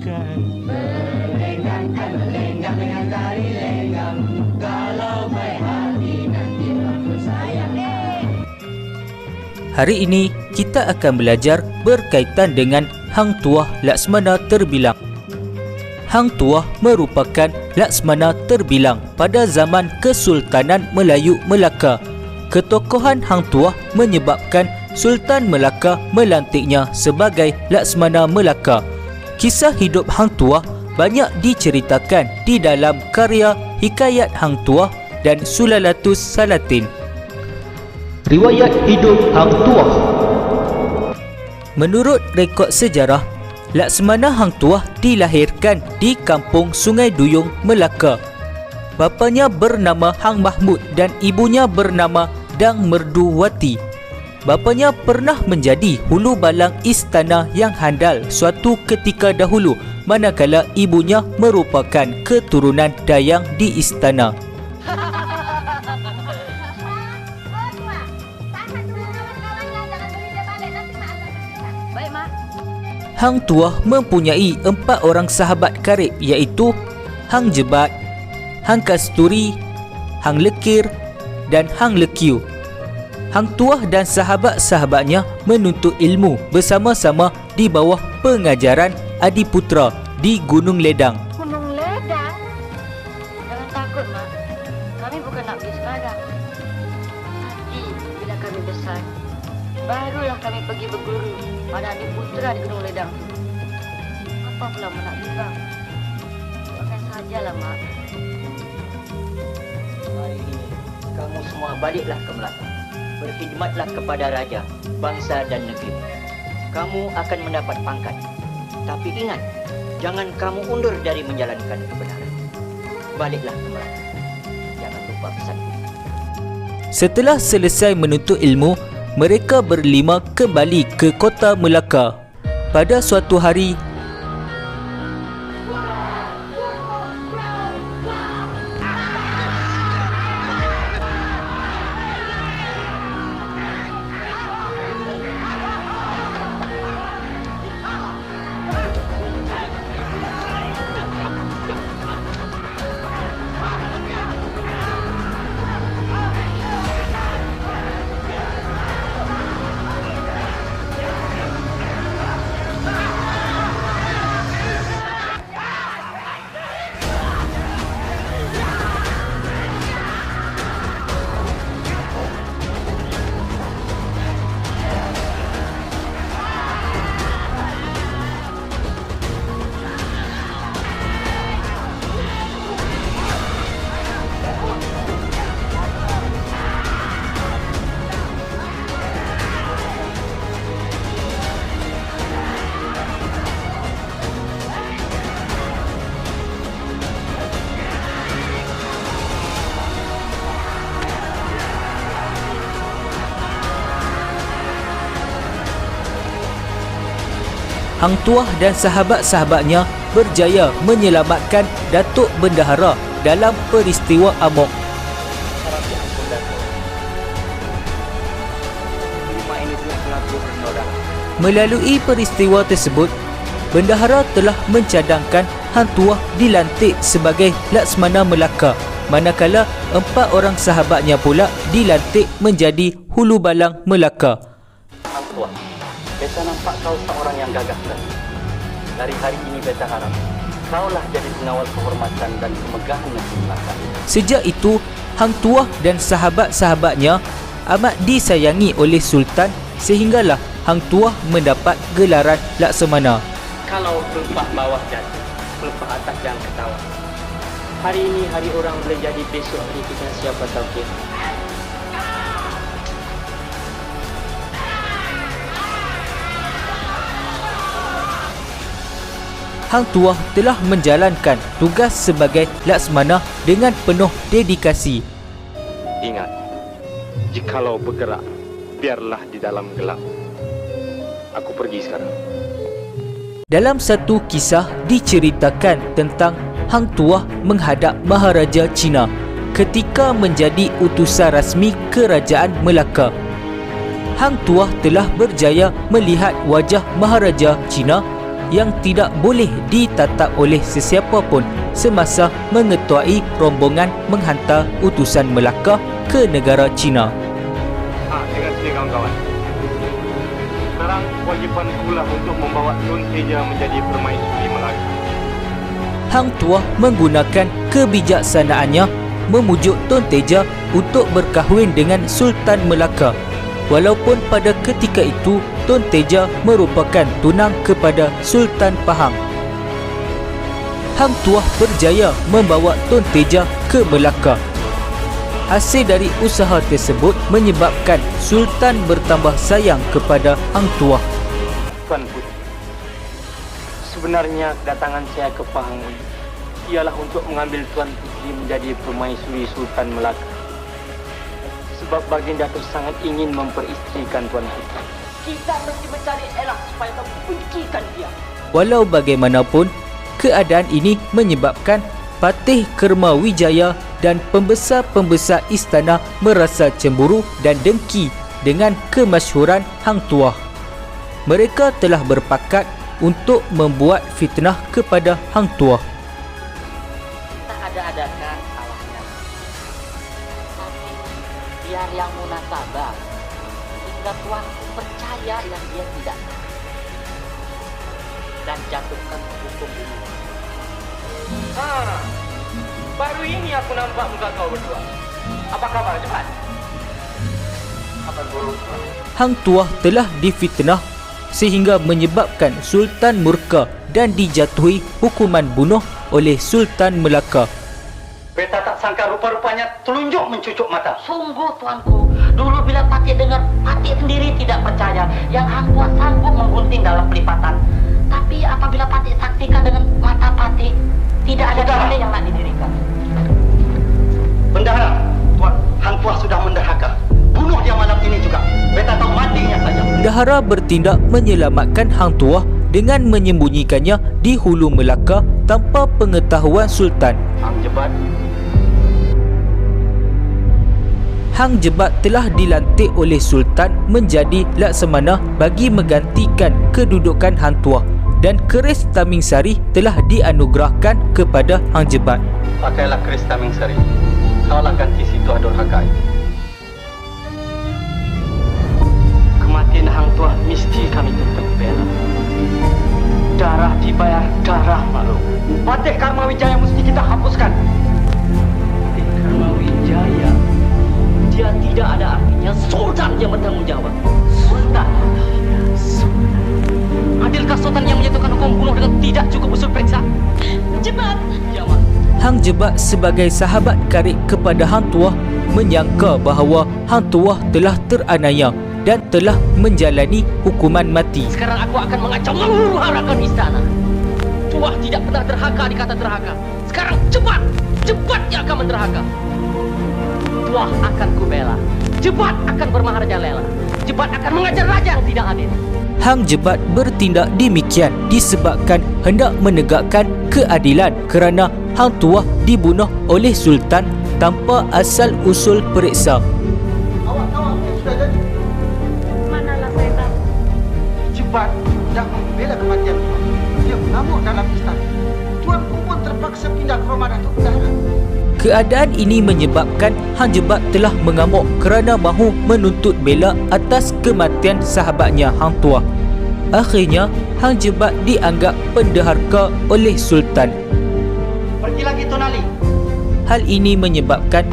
melenggang. Melenggang, melenggang dengan tari lenggang. Kalau baik hati nanti aku sayang. Hari ini kita akan belajar berkaitan dengan Hang Tuah Laksmana Terbilang. Hang Tuah merupakan Laksmana Terbilang pada zaman Kesultanan Melayu Melaka. Ketokohan Hang Tuah menyebabkan Sultan Melaka melantiknya sebagai Laksmana Melaka. Kisah hidup Hang Tuah banyak diceritakan di dalam karya Hikayat Hang Tuah dan Sulalatus Salatin. Riwayat hidup Hang Tuah. Menurut rekod sejarah, Laksmana Hang Tuah dilahirkan di kampung Sungai Duyung, Melaka. Bapanya bernama Hang Mahmud dan ibunya bernama Dang Merduwati. Bapanya pernah menjadi hulu balang istana yang handal suatu ketika dahulu, manakala ibunya merupakan keturunan dayang di istana. Hang Tuah mempunyai 4 orang sahabat karib, iaitu Hang Jebat, Hang Kasturi, Hang Lekir dan Hang Lekiu. Hang Tuah dan sahabat-sahabatnya menuntut ilmu bersama-sama di bawah pengajaran Adiputra di Gunung Ledang. Gunung Ledang? Jangan takut, Mak. Kami bukan nak pergi sekarang. Nanti bila kami besar, barulah kami pergi berguru pada Adiputra di Gunung Ledang. Apa pula Mak nak bimbang? Doakan sajalah, Mak. Hari ini kamu semua baliklah ke Melaka. Berkhidmatlah kepada raja, bangsa dan negeri. Kamu akan mendapat pangkat. Tapi ingat, jangan kamu undur dari menjalankan kebenaran. Baliklah ke Melaka. Jangan lupa pesanku. Setelah selesai menuntut ilmu, mereka berlima kembali ke kota Melaka. Pada suatu hari, Hang Tuah dan sahabat-sahabatnya berjaya menyelamatkan Datuk Bendahara dalam peristiwa amok. Harap diampun Datuk. Rumah ini telah mengaku bersaudara. Melalui peristiwa tersebut, Bendahara telah mencadangkan Hang Tuah dilantik sebagai Laksmana Melaka, manakala 4 orang sahabatnya pula dilantik menjadi hulu balang Melaka. Hang Tuah, beta nampak kau seorang yang gagah berani. Dari hari ini beta harap kaulah jadi pengawal kehormatan dan kemegahan negeri Melaka. Sejak itu, Hang Tuah dan sahabat-sahabatnya amat disayangi oleh Sultan sehinggalah Hang Tuah mendapat gelaran Laksamana. Kalau pelepah bawah jatuh, pelepah atas jangan ketawa. Hari ini hari orang boleh jadi besok hari kita siapa tahu kita. Hang Tuah telah menjalankan tugas sebagai Laksmana dengan penuh dedikasi. Ingat, jikalau bergerak, biarlah di dalam gelap. Aku pergi sekarang. Dalam satu kisah diceritakan tentang Hang Tuah menghadap Maharaja Cina ketika menjadi utusan rasmi Kerajaan Melaka. Hang Tuah telah berjaya melihat wajah Maharaja Cina yang tidak boleh ditatap oleh sesiapa pun semasa mengetuai rombongan menghantar utusan Melaka ke negara China. Dengan sini kawan-kawan. Sekarang kewajipan pula untuk membawa Tun Teja menjadi permaisuri Melaka. Hang Tuah menggunakan kebijaksanaannya memujuk Tun Teja untuk berkahwin dengan Sultan Melaka. Walaupun pada ketika itu Tun Teja merupakan tunang kepada Sultan Pahang. Hang Tuah berjaya membawa Tun Teja ke Melaka. Hasil dari usaha tersebut menyebabkan Sultan bertambah sayang kepada Hang Tuah. Tuan Putri, sebenarnya kedatangan saya ke Pahang ini ialah untuk mengambil Tuan Putri menjadi permaisuri Sultan Melaka. Sebab Baginda tu sangat ingin memperistrikan Tuan Putri. Kita mesti mencari elak supaya kamu bencikan dia. Walau bagaimanapun, keadaan ini menyebabkan Patih Kermawijaya dan pembesar-pembesar istana merasa cemburu dan dengki dengan kemasyhuran Hang Tuah. Mereka telah berpakat untuk membuat fitnah kepada Hang Tuah. Tak ada-adakan salahnya. Tapi biar yang munasabah hingga Tuan percaya yang dia tidak tahu. Dan jatuhkan hukum ini. Baru ini aku nampak muka kau berdua. Apa kabar? Cepat. Kabar buruk. Hang Tuah telah difitnah sehingga menyebabkan Sultan murka dan dijatuhi hukuman bunuh oleh Sultan Melaka. Beta tak sangka rupa-rupanya telunjuk mencucuk mata. Sungguh tuanku, dulu bila Patih dengar, Patih sendiri tidak percaya yang Hang Tuah sanggup menggunting dalam pelipatan. Tapi apabila Patih saksikan dengan mata Patih, tidak ada dalil yang nak didirikan. Bendahara, Tuan, Hang Tuah sudah menderhaka. Bunuh dia malam ini juga. Beta tahu matinya saja. Bendahara bertindak menyelamatkan Hang Tuah dengan menyembunyikannya di hulu Melaka tanpa pengetahuan Sultan. Hang Jebat telah dilantik oleh Sultan menjadi Laksamana bagi menggantikan kedudukan Hang Tuah, dan keris Taming Sari telah dianugerahkan kepada Hang Jebat. Pakailah keris Taming Sari. Kaulah ganti si Tuah Durhaka itu. Kematian Hang Tuah mesti kami tuntut bela. Darah dibayar darah makhluk. Patih Karmawijaya mesti kita hapuskan. Patih Karmawijaya, dia tidak ada artinya. Sultan yang bertanggung jawab. Sultan. Adilkah Sultan yang menjatuhkan hukum bunuh dengan tidak cukup usul periksa? Jebat. Ya, Mak. Hang Jebat sebagai sahabat karib kepada Hang Tuah menyangka bahawa Hang Tuah telah teranaya dan telah menjalani hukuman mati. Sekarang aku akan mengacau seluruh harakan istana. Tuah tidak pernah derhaka dikata derhaka. Sekarang cepat, cepat dia akan menderhaka. Tuah akan kubela. Jebat akan bermaharajalela. Jebat akan mengajar raja yang tidak adil. Hang Jebat bertindak demikian disebabkan hendak menegakkan keadilan kerana Hang Tuah dibunuh oleh Sultan tanpa asal usul periksa. Awak-awak sudah jadi. Manalah saya tahu. Jebat tidak membela kematian Tuan. Dia mengamuk dalam istana. Tuanku pun terpaksa pindah ke rumah Datuk Bendahara. Keadaan ini menyebabkan Hang Jebat telah mengamuk kerana mahu menuntut bela atas kematian sahabatnya Hang Tuah. Akhirnya, Hang Jebat dianggap pendeharka oleh Sultan. Pergi lagi Tun Ali. Hal ini menyebabkan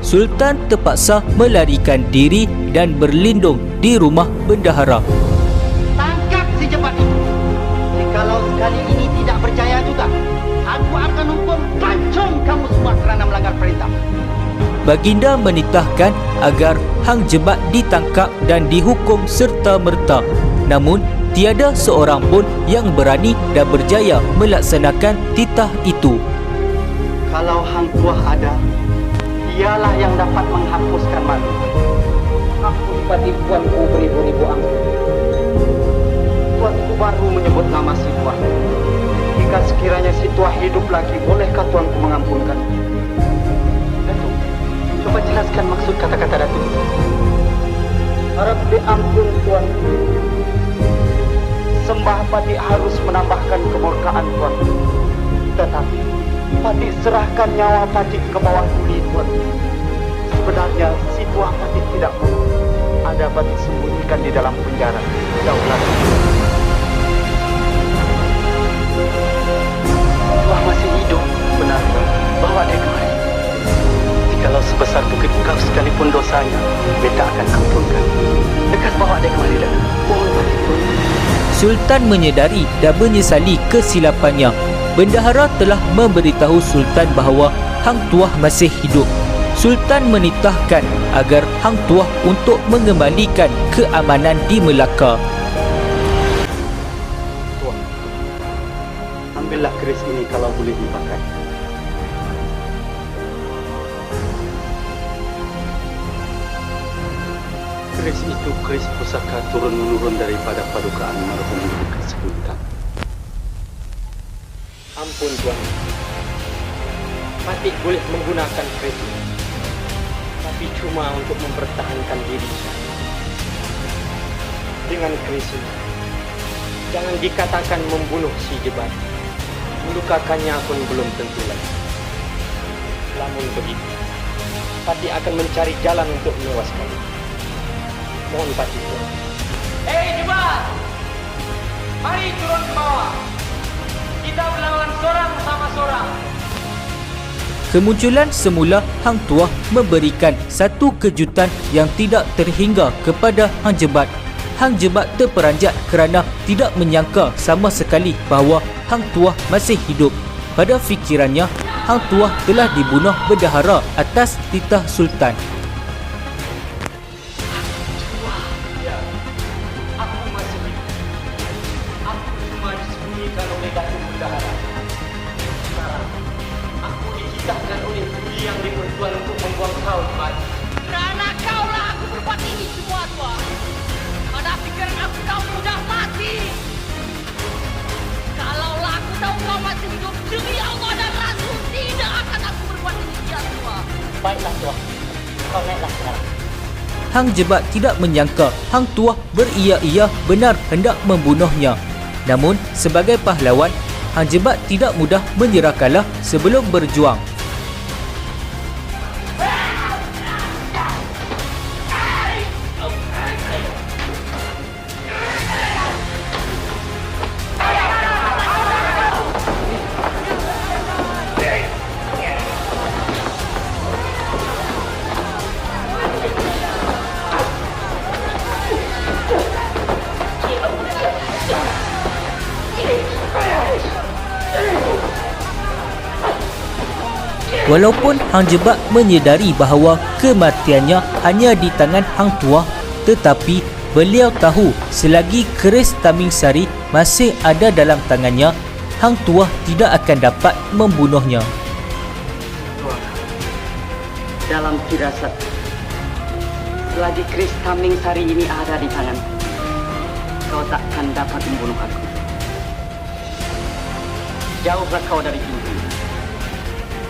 Sultan terpaksa melarikan diri dan berlindung di rumah bendahara. Tangkap si Jebat itu. Jikalau sekali ini tidak percaya juga, aku akan hukum pancung kamu semua kerana melanggar perintah. Baginda menitahkan agar Hang Jebat ditangkap dan dihukum serta-merta. Namun, tiada seorang pun yang berani dan berjaya melaksanakan titah itu. Kalau Hang Tuah ada, dialah yang dapat menghapuskan malu. Aku dipati tuanku beribu-ribu ampun. Tuanku baru menyebut nama si Tuah. Jika sekiranya si Tuah hidup lagi, bolehkah tuanku mengampunkan? Datuk, coba jelaskan maksud kata-kata Datuk. Harap diampun tuanku. sembah Patik harus menambahkan kemurkaan Tuan. Tetapi Patik serahkan nyawa Patik ke bawah tuli Tuan. Sebenarnya si Tuah Patik tidak bunuh. Ada Patik sembunyikan di dalam penjara. Jauh lagi. Tuah masih hidup. Benar Tuan. Bawa dia kemari. Jikalau sebesar bukit kau sekalipun dosanya, beta akan ampunkan. Lekas bawa dia kemari dah. Mohon Patik Tuan. Sultan menyedari dan menyesali kesilapannya. Bendahara telah memberitahu Sultan bahawa Hang Tuah masih hidup. Sultan menitahkan agar Hang Tuah untuk mengembalikan keamanan di Melaka. Tuan, ambillah keris ini kalau boleh dipakai. Keris itu keris pusaka turun-menurun daripada padukaan marhum Buka Sultan. Ampun Tuan. Patik boleh menggunakan keris ini, tapi cuma untuk mempertahankan diri. Dengan keris ini, jangan dikatakan membunuh si Jebat. Melukakannya pun belum tentu lagi. Namun begitu, Patik akan mencari jalan untuk menewaskannya. Mohon Patik Tuan. Jebat! Mari turun ke bawah. Kita berlawan seorang sama seorang. Kemunculan semula Hang Tuah memberikan satu kejutan yang tidak terhingga kepada Hang Jebat. Hang Jebat terperanjat kerana tidak menyangka sama sekali bahawa Hang Tuah masih hidup. Pada fikirannya, Hang Tuah telah dibunuh bendahara atas titah Sultan. Aku masih hidup. Aku cuma disembunyikan oleh Datuk Bendahara. Sekarang, aku dititahkan oleh Budi yang dipertuan untuk membuang kau kemari. Kerana kaulah aku berbuat ini semua, Tuan. Pada pikiran aku kau sudah mati. Kalaulah aku tahu kau masih hidup, demi Allah dan Rasul, tidak akan aku berbuat demikian, Tuan. Baiklah Tuan, kau naiklah sekarang. Hang Jebat tidak menyangka Hang Tuah beria-ia benar hendak membunuhnya. Namun, sebagai pahlawan, Hang Jebat tidak mudah menyerah kalah sebelum berjuang. Walaupun Hang Jebat menyedari bahawa kematiannya hanya di tangan Hang Tuah, tetapi beliau tahu selagi keris Taming Sari masih ada dalam tangannya, Hang Tuah tidak akan dapat membunuhnya. Tuan, dalam firasat, selagi keris Taming Sari ini ada di tangan, kau takkan dapat membunuh aku. Jauhlah kau dari pintu.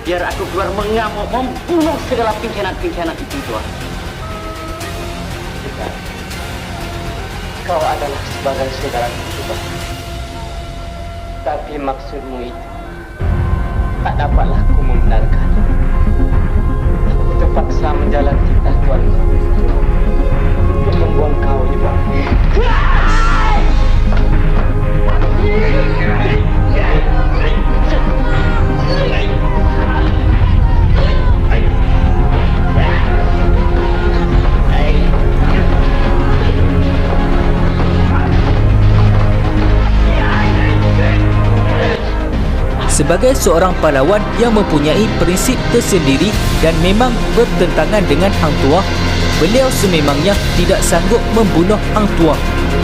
Biar aku keluar mengamuk, membunuh segala pengkhianat-pengkhianat itu, Tuan. Kau adalah sebagai saudara kita. Tapi maksudmu itu tak dapatlah aku membenarkan. Aku terpaksa menjalani titah Tuan untuk membuang kau juga. Sebagai seorang pahlawan yang mempunyai prinsip tersendiri dan memang bertentangan dengan Hang Tuah, beliau sememangnya tidak sanggup membunuh Hang Tuah.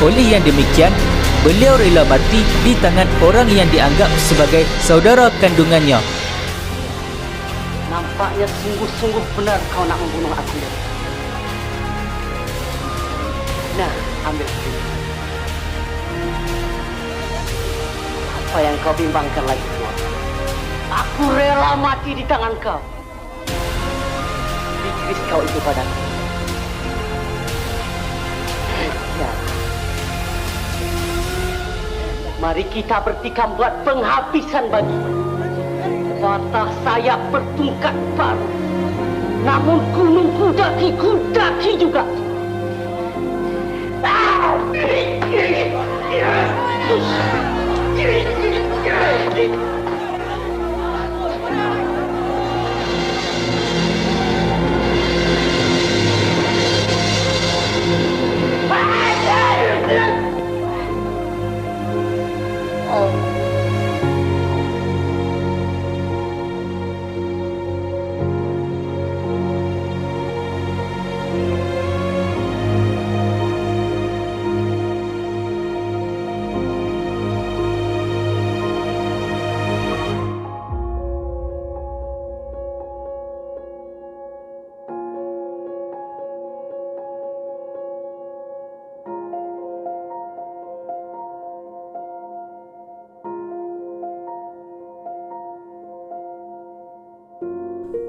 Oleh yang demikian, beliau rela mati di tangan orang yang dianggap sebagai saudara kandungannya. Nampaknya sungguh-sungguh benar kau nak membunuh aku. Nah, ambil ini. Apa yang kau bimbangkan lagi, Tuan? Aku rela mati di tangan kau. Beri keris kau itu padaku. Ya. Mari kita bertikam buat penghabisan bagi patah sayap bertungkat baru. Namun gunung kudaki juga.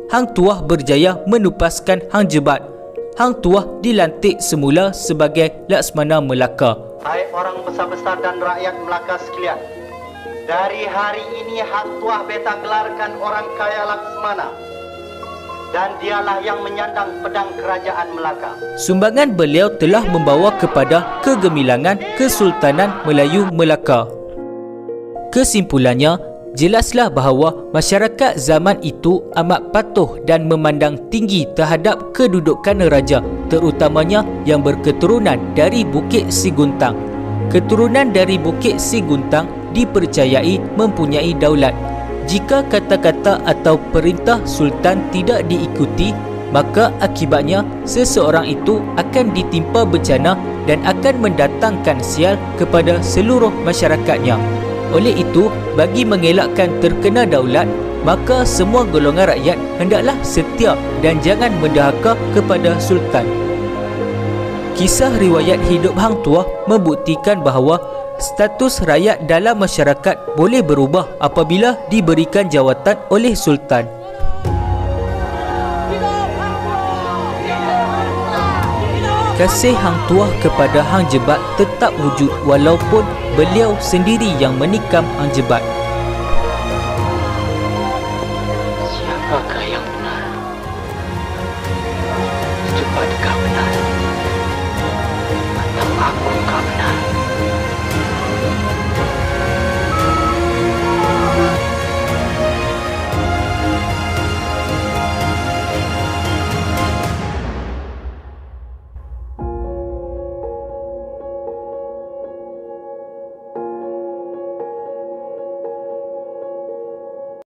Hang Tuah berjaya menupaskan Hang Jebat. Hang Tuah dilantik semula sebagai Laksmana Melaka. Hai orang besar-besar dan rakyat Melaka sekalian. Dari hari ini Hang Tuah beta gelarkan orang kaya Laksmana. Dan dialah yang menyandang pedang kerajaan Melaka. Sumbangan beliau telah membawa kepada kegemilangan Kesultanan Melayu Melaka. Kesimpulannya, jelaslah bahawa masyarakat zaman itu amat patuh dan memandang tinggi terhadap kedudukan raja, terutamanya yang berketurunan dari Bukit Siguntang. Keturunan dari Bukit Siguntang dipercayai mempunyai daulat. Jika kata-kata atau perintah sultan tidak diikuti, maka akibatnya seseorang itu akan ditimpa bencana dan akan mendatangkan sial kepada seluruh masyarakatnya. Oleh itu, bagi mengelakkan terkena daulat, maka semua golongan rakyat hendaklah setia dan jangan mendahaka kepada sultan. Kisah riwayat hidup Hang Tuah membuktikan bahawa status rakyat dalam masyarakat boleh berubah apabila diberikan jawatan oleh sultan. Kasih Hang Tuah kepada Hang Jebat tetap wujud walaupun beliau sendiri yang menikam Hang Jebat.